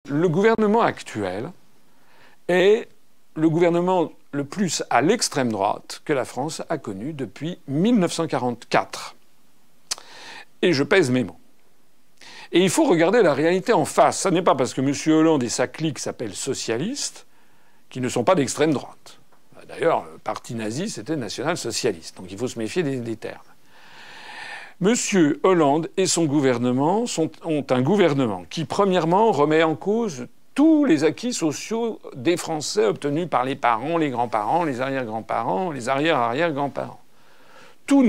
le gouvernement actuel est le gouvernement le plus à l'extrême droite que la France a connu depuis 1944. Et je pèse mes mots. Et il faut regarder la réalité en face. Ça n'est pas parce que M. Hollande et sa clique s'appellent socialistes qu'ils ne sont pas d'extrême droite. D'ailleurs, le parti nazi, c'était national-socialiste. Donc il faut se méfier des termes. M. Hollande et son gouvernement ont un gouvernement qui, premièrement, remet en cause tous les acquis sociaux des Français obtenus par les parents, les grands-parents, les arrière-grands-parents, les arrière-arrière-grands-parents. Toutes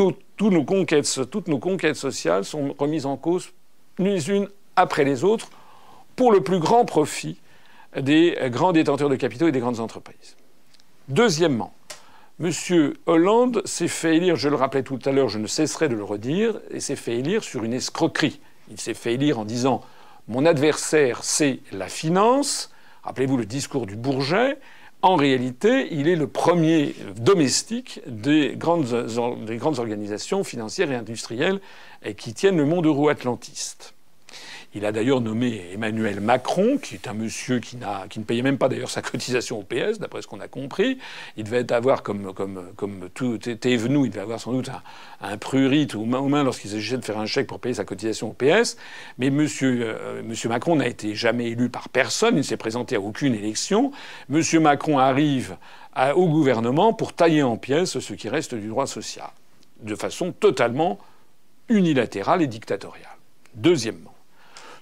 nos conquêtes sociales sont remises en cause les unes après les autres pour le plus grand profit des grands détenteurs de capitaux et des grandes entreprises. Deuxièmement, M. Hollande s'est fait élire, je le rappelais tout à l'heure, je ne cesserai de le redire, et s'est fait élire sur une escroquerie. Il s'est fait élire en disant « Mon adversaire, c'est la finance ». Rappelez-vous le discours du Bourget. En réalité, il est le premier domestique des grandes organisations financières et industrielles qui tiennent le monde euro-atlantiste. Il a d'ailleurs nommé Emmanuel Macron, qui est un monsieur qui ne payait même pas d'ailleurs sa cotisation au PS, d'après ce qu'on a compris. Il devait avoir, comme tout Thévenoud, il devait avoir sans doute un prurite aux mains lorsqu'il s'agissait de faire un chèque pour payer sa cotisation au PS. Mais monsieur Macron n'a été jamais élu par personne, il ne s'est présenté à aucune élection. Monsieur Macron arrive au gouvernement pour tailler en pièces ce qui reste du droit social, de façon totalement unilatérale et dictatoriale. Deuxièmement.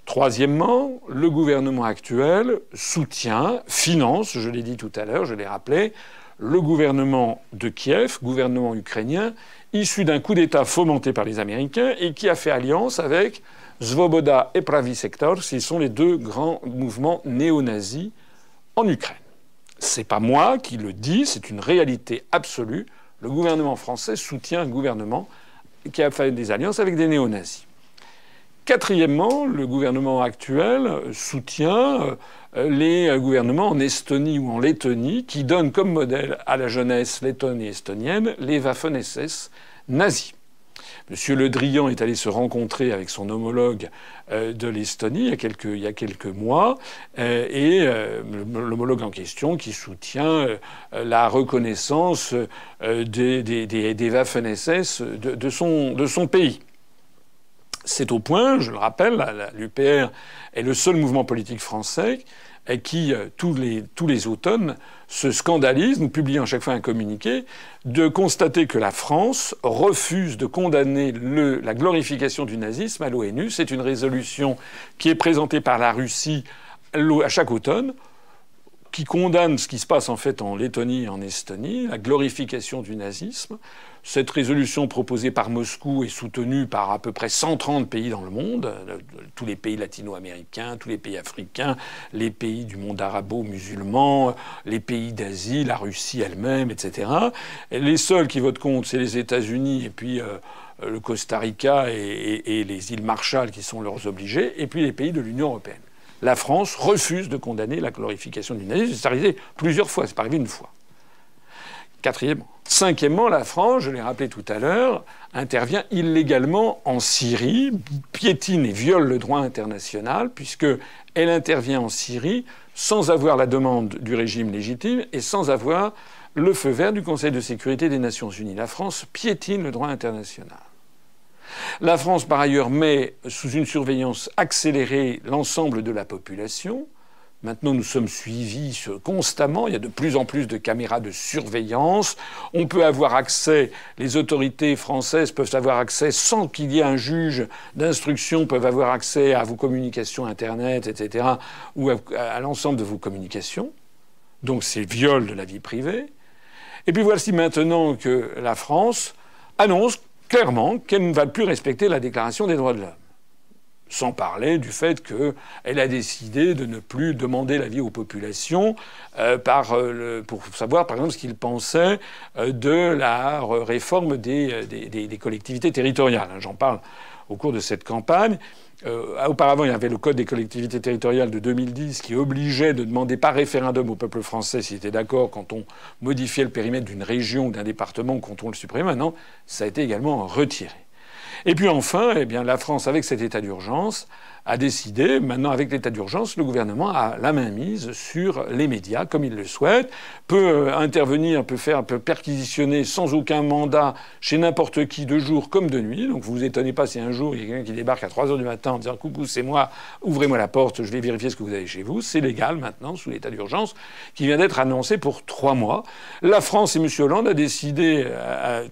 Troisièmement, le gouvernement actuel soutient, finance, je l'ai dit tout à l'heure, je l'ai rappelé, le gouvernement de Kiev, gouvernement ukrainien, issu d'un coup d'État fomenté par les Américains et qui a fait alliance avec Svoboda et Pravi Sektor, qui sont les deux grands mouvements néo-nazis en Ukraine. C'est pas moi qui le dis, c'est une réalité absolue. Le gouvernement français soutient un gouvernement qui a fait des alliances avec des néo-nazis. Quatrièmement, le gouvernement actuel soutient les gouvernements en Estonie ou en Lettonie qui donnent comme modèle à la jeunesse lettonne et estonienne les Waffen-SS nazis. M. Le Drian est allé se rencontrer avec son homologue de l'Estonie il y a quelques mois, et l'homologue en question qui soutient la reconnaissance des Waffen-SS de son pays. C'est au point, je le rappelle, l'UPR est le seul mouvement politique français qui, tous les automnes, se scandalise, nous publions à chaque fois un communiqué, de constater que la France refuse de condamner la glorification du nazisme à l'ONU. C'est une résolution qui est présentée par la Russie à chaque automne, qui condamne ce qui se passe en fait en Lettonie et en Estonie, la glorification du nazisme. Cette résolution proposée par Moscou est soutenue par à peu près 130 pays dans le monde, tous les pays latino-américains, tous les pays africains, les pays du monde arabo-musulman, les pays d'Asie, la Russie elle-même, etc. Et les seuls qui votent contre, c'est les États-Unis et puis le Costa Rica et les îles Marshall qui sont leurs obligés, et puis les pays de l'Union européenne. La France refuse de condamner la glorification du nazisme. C'est arrivé plusieurs fois, c'est pas arrivé une fois. Quatrièmement. Cinquièmement, la France, je l'ai rappelé tout à l'heure, intervient illégalement en Syrie, piétine et viole le droit international, puisqu'elle intervient en Syrie sans avoir la demande du régime légitime et sans avoir le feu vert du Conseil de sécurité des Nations Unies. La France piétine le droit international. La France, par ailleurs, met sous une surveillance accélérée l'ensemble de la population. Maintenant, nous sommes suivis constamment. Il y a de plus en plus de caméras de surveillance. On peut avoir accès, les autorités françaises peuvent avoir accès sans qu'il y ait un juge d'instruction, peuvent avoir accès à vos communications Internet, etc., ou à l'ensemble de vos communications. Donc c'est viol de la vie privée. Et puis voici maintenant que la France annonce clairement qu'elle ne va plus respecter la Déclaration des droits de l'homme. Sans parler du fait qu'elle a décidé de ne plus demander l'avis aux populations pour savoir, par exemple, ce qu'ils pensaient de la réforme des collectivités territoriales. J'en parle au cours de cette campagne. Auparavant, il y avait le Code des collectivités territoriales de 2010 qui obligeait de demander par référendum au peuple français s'il était d'accord quand on modifiait le périmètre d'une région ou d'un département ou quand on le supprimait. Maintenant, ça a été également retiré. Et puis enfin, eh bien, la France, avec cet état d'urgence, a décidé, maintenant avec l'état d'urgence, le gouvernement a la main mise sur les médias comme il le souhaite, peut intervenir, peut perquisitionner sans aucun mandat chez n'importe qui de jour comme de nuit. Donc vous vous étonnez pas si un jour il y a quelqu'un qui débarque à 3 heures du matin en disant « Coucou, c'est moi, ouvrez-moi la porte, je vais vérifier ce que vous avez chez vous ». C'est légal maintenant sous l'état d'urgence qui vient d'être annoncé pour 3 mois. La France et M. Hollande a décidé,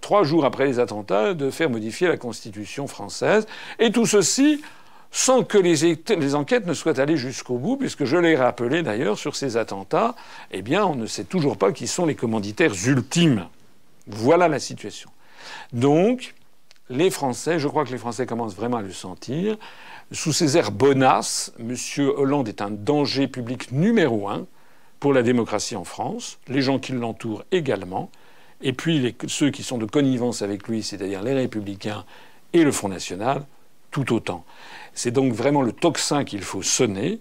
3 jours après les attentats, de faire modifier la Constitution française. Et tout ceci sans que les enquêtes ne soient allées jusqu'au bout, puisque je l'ai rappelé d'ailleurs sur ces attentats, eh bien on ne sait toujours pas qui sont les commanditaires ultimes. Voilà la situation. Donc, les Français, je crois que les Français commencent vraiment à le sentir. Sous ces airs bonasses, M. Hollande est un danger public numéro 1 pour la démocratie en France, les gens qui l'entourent également, et puis ceux qui sont de connivence avec lui, c'est-à-dire les Républicains et le Front National, tout autant. C'est donc vraiment le tocsin qu'il faut sonner.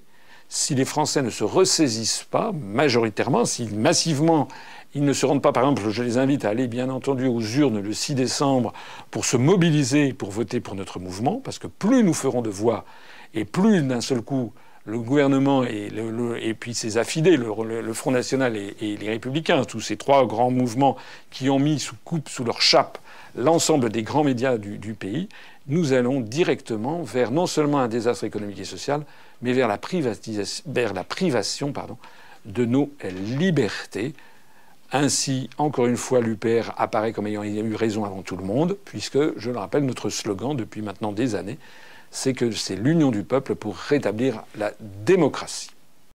Si les Français ne se ressaisissent pas, majoritairement, si massivement ils ne se rendent pas, par exemple, je les invite à aller bien entendu aux urnes le 6 décembre pour se mobiliser, pour voter pour notre mouvement, parce que plus nous ferons de voix et plus d'un seul coup le gouvernement et puis ses affidés, le Front National et les Républicains, tous ces 3 grands mouvements qui ont mis sous leur chape l'ensemble des grands médias du pays, nous allons directement vers non seulement un désastre économique et social, mais vers la privation de nos libertés. Ainsi, encore une fois, l'UPR apparaît comme ayant eu raison avant tout le monde, puisque, je le rappelle, notre slogan depuis maintenant des années, c'est que c'est l'union du peuple pour rétablir la démocratie.